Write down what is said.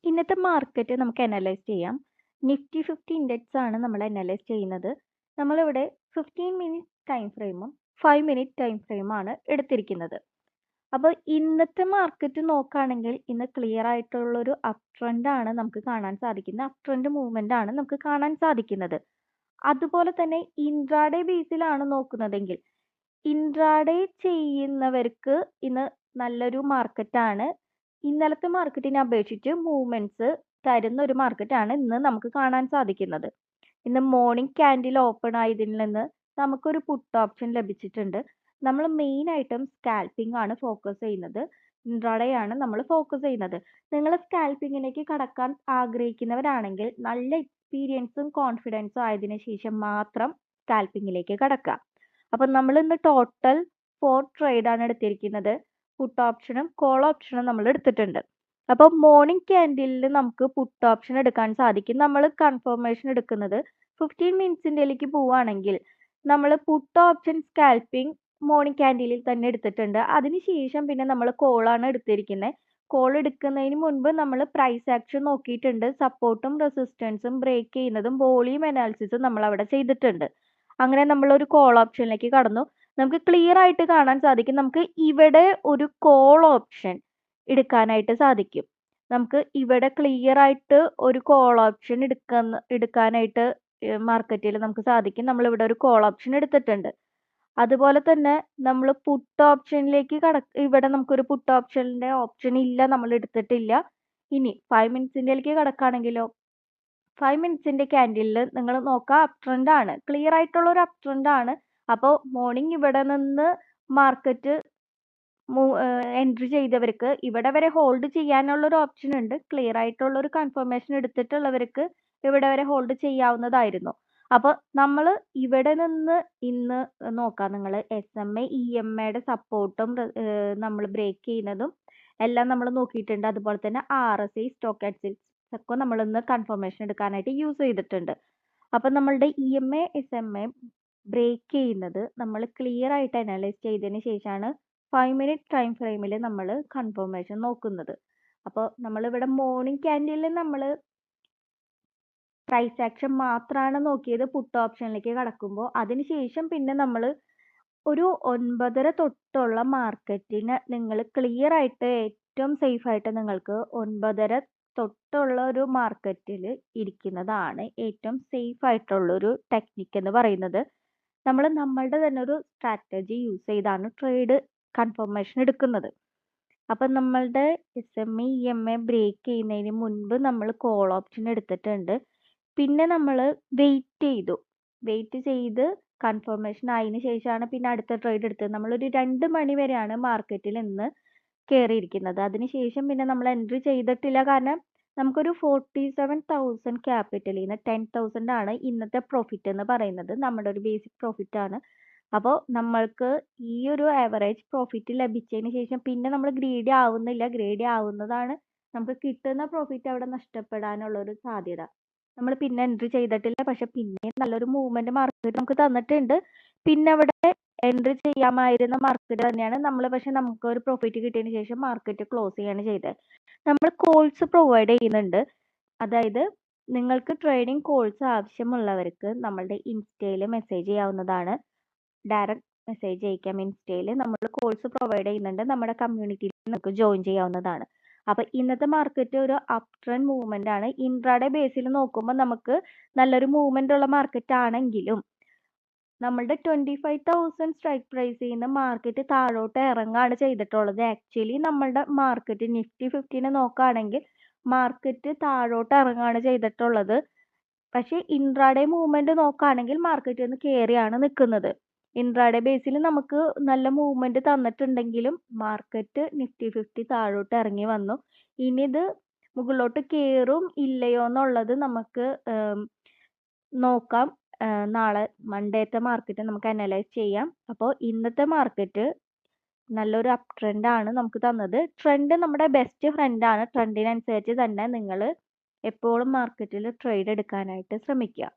ഇന്നത്തെ മാർക്കറ്റ് നമുക്ക് അനലൈസ് ചെയ്യാം. നിഫ്റ്റി 50 ഇൻഡെക്സ് ആണ് നമ്മൾ അനലൈസ് ചെയ്യുന്നത്. നമ്മളിവിടെ 15 മിനിറ്റ് ടൈം ഫ്രെയിമും 5 മിനിറ്റ് ടൈം ഫ്രെയിമാണ് എടുത്തിരിക്കുന്നത്. അപ്പോൾ ഇന്നത്തെ മാർക്കറ്റ് നോക്കുകയാണെങ്കിൽ ഇന്ന് ക്ലിയർ ആയിട്ടുള്ളൊരു അപ് ട്രെൻഡ് ആണ് നമുക്ക് കാണാൻ സാധിക്കുന്നത്. അപ് ട്രെൻഡ് മൂവ്മെന്റ് ആണ് നമുക്ക് കാണാൻ സാധിക്കുന്നത്. അതുപോലെ തന്നെ ഇൻട്രാഡേ ബേസിലാണ് നോക്കുന്നതെങ്കിൽ ഇൻട്രാഡേ ചെയ്യുന്നവർക്ക് ഇന്ന് നല്ലൊരു മാർക്കറ്റാണ്. ഇന്നലത്തെ മാർക്കറ്റിനെ അപേക്ഷിച്ച് മൂവ്മെന്റ്സ് തരുന്ന ഒരു മാർക്കറ്റാണ് ഇന്ന് നമുക്ക് കാണാൻ സാധിക്കുന്നത്. ഇന്ന് മോർണിംഗ് ക്യാൻഡിൽ ഓപ്പൺ ആയതിൽ നിന്ന് നമുക്കൊരു പുട്ട് ഓപ്ഷൻ ലഭിച്ചിട്ടുണ്ട്. നമ്മൾ മെയിൻ ആയിട്ടും സ്കാൽപ്പിംഗ് ആണ് ഫോക്കസ് ചെയ്യുന്നത്. ഇൻട്രാഡേ ആണ് നമ്മൾ ഫോക്കസ് ചെയ്യുന്നത്. നിങ്ങൾ സ്കാൽപ്പിങ്ങിലേക്ക് കടക്കാൻ ആഗ്രഹിക്കുന്നവരാണെങ്കിൽ നല്ല എക്സ്പീരിയൻസും കോൺഫിഡൻസും ആയതിനു ശേഷം മാത്രം സ്കാൽപ്പിങ്ങിലേക്ക് കടക്കുക. അപ്പം നമ്മൾ ഇന്ന് ടോട്ടൽ 4 ട്രേഡ് ആണ് എടുത്തിരിക്കുന്നത്. പുട്ട് ഓപ്ഷനും കോൾ ഓപ്ഷനും നമ്മൾ എടുത്തിട്ടുണ്ട്. അപ്പോൾ മോർണിംഗ് ക്യാൻഡിലിൽ നമുക്ക് പുട്ട് ഓപ്ഷൻ എടുക്കാൻ സാധിക്കും. നമ്മൾ കൺഫർമേഷൻ എടുക്കുന്നത് 15 മിനിറ്റ്സിൻ്റെലേക്ക് പോവുകയാണെങ്കിൽ നമ്മൾ പുട്ട് ഓപ്ഷൻ സ്കാൽപ്പിംഗ് മോർണിംഗ് ക്യാൻഡിലിൽ തന്നെ എടുത്തിട്ടുണ്ട്. അതിനുശേഷം പിന്നെ നമ്മൾ കോളാണ് എടുത്തിരിക്കുന്നത്. കോൾ എടുക്കുന്നതിന് മുൻപ് നമ്മൾ പ്രൈസ് ആക്ഷൻ നോക്കിയിട്ടുണ്ട്. സപ്പോർട്ടും റെസിസ്റ്റൻസും ബ്രേക്ക് ചെയ്യുന്നതും വോളിയം അനാലിസിസും നമ്മൾ അവിടെ ചെയ്തിട്ടുണ്ട്. അങ്ങനെ നമ്മളൊരു കോൾ ഓപ്ഷനിലേക്ക് കടന്നു. നമുക്ക് ക്ലിയർ ആയിട്ട് കാണാൻ സാധിക്കും. നമുക്ക് ഇവിടെ ഒരു കോൾ ഓപ്ഷൻ എടുക്കാനായിട്ട് സാധിക്കും. നമുക്ക് ഇവിടെ ക്ലിയർ ആയിട്ട് ഒരു കോൾ ഓപ്ഷൻ എടുക്കാനായിട്ട് മാർക്കറ്റിൽ നമുക്ക് സാധിക്കും. നമ്മളിവിടെ ഒരു കോൾ ഓപ്ഷൻ എടുത്തിട്ടുണ്ട്. അതുപോലെ തന്നെ നമ്മൾ പുട്ട് ഓപ്ഷനിലേക്ക് ഇവിടെ നമുക്കൊരു പുട്ട് ഓപ്ഷനിന്റെ ഓപ്ഷൻ ഇല്ല, നമ്മൾ എടുത്തിട്ടില്ല. ഇനി 5 മിനിറ്റ്സിൻ്റെലേക്ക് കടക്കുകയാണെങ്കിലോ 5 മിനിറ്റ്സിന്റെ ക്യാൻഡിലിൽ നിങ്ങൾ നോക്കുക, അപ് ട്രെൻഡ് ആണ്, ക്ലിയർ ആയിട്ടുള്ള ഒരു അപ് ട്രെൻഡ് ആണ്. അപ്പോൾ മോർണിംഗ് ഇവിടെ നിന്ന് മാർക്കറ്റ് എൻട്രി ചെയ്തവർക്ക് ഇവിടെ വരെ ഹോൾഡ് ചെയ്യാനുള്ള ഒരു ഓപ്ഷൻ ഉണ്ട്. ക്ലിയർ ആയിട്ടുള്ള ഒരു കൺഫർമേഷൻ എടുത്തിട്ടുള്ളവർക്ക് ഇവിടെ വരെ ഹോൾഡ് ചെയ്യാവുന്നതായിരുന്നു. അപ്പോൾ നമ്മൾ ഇവിടെ നിന്ന് ഇന്ന് നോക്കാം. നിങ്ങൾ SMA EMAയുടെ സപ്പോർട്ടും നമ്മൾ ബ്രേക്ക് ചെയ്യുന്നതും എല്ലാം നമ്മൾ നോക്കിയിട്ടുണ്ട്. അതുപോലെ തന്നെ RSI സ്റ്റോക്ക് എക്സ്ചേഞ്ച് ഒക്കെ നമ്മൾ ഇന്ന് കൺഫർമേഷൻ എടുക്കാനായിട്ട് യൂസ് ചെയ്തിട്ടുണ്ട്. അപ്പം നമ്മളുടെ EMA SMA ബ്രേക്ക് ചെയ്യുന്നത് നമ്മൾ ക്ലിയർ ആയിട്ട് അനലൈസ് ചെയ്തതിന് ശേഷമാണ് 5 മിനിറ്റ് ടൈം ഫ്രെയിമിൽ നമ്മൾ കൺഫർമേഷൻ നോക്കുന്നത്. അപ്പോൾ നമ്മളിവിടെ മോർണിംഗ് ക്യാൻഡിലിൽ നമ്മൾ പ്രൈസ് ആക്ഷൻ മാത്രമാണ് നോക്കിയത് പുട്ട് ഓപ്ഷനിലേക്ക് കടക്കുമ്പോൾ. അതിനുശേഷം പിന്നെ നമ്മൾ ഒരു 9:30 തൊട്ടുള്ള മാർക്കറ്റിന് നിങ്ങൾ ക്ലിയർ ആയിട്ട് ഏറ്റവും സേഫ് ആയിട്ട് നിങ്ങൾക്ക് 9:30 തൊട്ടുള്ള ഒരു മാർക്കറ്റിൽ ഇരിക്കുന്നതാണ് ഏറ്റവും സേഫ് ആയിട്ടുള്ള ഒരു ടെക്നിക്ക് എന്ന് പറയുന്നത്. നമ്മൾ നമ്മളുടെ തന്നെ ഒരു സ്ട്രാറ്റജി യൂസ് ചെയ്താണ് ട്രേഡ് കൺഫർമേഷൻ എടുക്കുന്നത്. അപ്പം നമ്മളുടെ SMA EMA ബ്രേക്ക് ചെയ്യുന്നതിന് മുൻപ് നമ്മൾ കോൾ ഓപ്ഷൻ എടുത്തിട്ടുണ്ട്. പിന്നെ നമ്മൾ വെയിറ്റ് ചെയ്ത് കൺഫർമേഷൻ ആയതിനു ശേഷമാണ് പിന്നെ അടുത്ത ട്രേഡ് എടുത്തത്. നമ്മളൊരു 2 മണി വരെയാണ് മാർക്കറ്റിൽ ഇന്ന് കയറിയിരിക്കുന്നത്. അതിനുശേഷം പിന്നെ നമ്മൾ എൻട്രി ചെയ്തിട്ടില്ല. കാരണം നമുക്കൊരു 47,000 ക്യാപിറ്റലിൽ നിന്ന് 10,000 ആണ് ഇന്നത്തെ പ്രോഫിറ്റ് എന്ന് പറയുന്നത്. നമ്മുടെ ഒരു ബേസിക് പ്രോഫിറ്റ് ആണ്. അപ്പോൾ നമ്മൾക്ക് ഈ ഒരു ആവറേജ് പ്രോഫിറ്റ് ലഭിച്ചതിന് ശേഷം പിന്നെ നമ്മൾ ഗ്രീഡി ആവുന്നില്ല. ഗ്രീഡി ആവുന്നതാണ് നമുക്ക് കിട്ടുന്ന പ്രോഫിറ്റ് അവിടെ നഷ്ടപ്പെടാനുള്ള ഒരു സാധ്യത. നമ്മൾ പിന്നെ എൻട്രി ചെയ്തിട്ടില്ല. പക്ഷെ പിന്നെ നല്ലൊരു മൂവ്മെന്റ് മാർക്കറ്റ് നമുക്ക് തന്നിട്ടുണ്ട്. പിന്നെ അവിടെ എൻട്രി ചെയ്യാമായിരുന്ന മാർക്കറ്റ് തന്നെയാണ് നമ്മൾ. പക്ഷെ നമുക്ക് ഒരു പ്രോഫിറ്റ് കിട്ടിയതിന് ശേഷം മാർക്കറ്റ് ക്ലോസ് ചെയ്യാണ് ചെയ്തത്. നമ്മൾ കോൾസ് പ്രൊവൈഡ് ചെയ്യുന്നുണ്ട്. അതായത് നിങ്ങൾക്ക് ട്രേഡിംഗ് കോൾസ് ആവശ്യമുള്ളവർക്ക് നമ്മളുടെ ഇൻസ്റ്റയിൽ മെസ്സേജ് ചെയ്യാവുന്നതാണ്. ഡയറക്റ്റ് മെസ്സേജ് അയക്കാം. ഇൻസ്റ്റയിൽ നമ്മൾ കോൾസ് പ്രൊവൈഡ് ചെയ്യുന്നുണ്ട്. നമ്മുടെ കമ്മ്യൂണിറ്റിയിൽ നിങ്ങൾക്ക് ജോയിൻ ചെയ്യാവുന്നതാണ്. അപ്പോൾ ഇന്നത്തെ മാർക്കറ്റ് ഒരു അപ് ട്രെൻഡ് മൂവ്മെന്റ് ആണ്. ഇൻട്രാഡേ ബേസിൽ നോക്കുമ്പോൾ നമുക്ക് നല്ലൊരു മൂവ്മെന്റ് ഉള്ള മാർക്കറ്റ് ആണെങ്കിലും നമ്മളുടെ 25,000 സ്ട്രൈക്ക് പ്രൈസിൽ നിന്ന് മാർക്കറ്റ് താഴോട്ട് ഇറങ്ങാണ് ചെയ്തിട്ടുള്ളത്. ആക്ച്വലി നമ്മളുടെ മാർക്കറ്റ് നിഫ്റ്റി 50 നോക്കുകയാണെങ്കിൽ മാർക്കറ്റ് താഴോട്ട് ഇറങ്ങാണ് ചെയ്തിട്ടുള്ളത്. പക്ഷേ ഇൻട്രാഡേ മൂവ്മെന്റ് നോക്കുകയാണെങ്കിൽ മാർക്കറ്റ് ഒന്ന് കയറിയാണ് നിൽക്കുന്നത്. ഇൻട്രാഡേ ബേസിൽ നമുക്ക് നല്ല മൂവ്മെന്റ് തന്നിട്ടുണ്ടെങ്കിലും മാർക്കറ്റ് നിഫ്റ്റി 50 താഴോട്ട് ഇറങ്ങി വന്നു. ഇനി ഇത് മുകളിലോട്ട് കയറും ഇല്ലയോ എന്നുള്ളത് നമുക്ക് നോക്കാം. നാളെ മൺഡേത്തെ മാർക്കറ്റ് നമുക്ക് അനലൈസ് ചെയ്യാം. അപ്പോൾ ഇന്നത്തെ മാർക്കറ്റ് നല്ലൊരു അപ് ട്രെൻഡ് ആണ് നമുക്ക് തന്നത്. ട്രെൻഡ് നമ്മുടെ ബെസ്റ്റ് ഫ്രണ്ട് ആണ്. ട്രെൻഡിനനുസരിച്ച് തന്നെ നിങ്ങൾ എപ്പോഴും മാർക്കറ്റിൽ ട്രേഡ് എടുക്കാനായിട്ട് ശ്രമിക്കുക.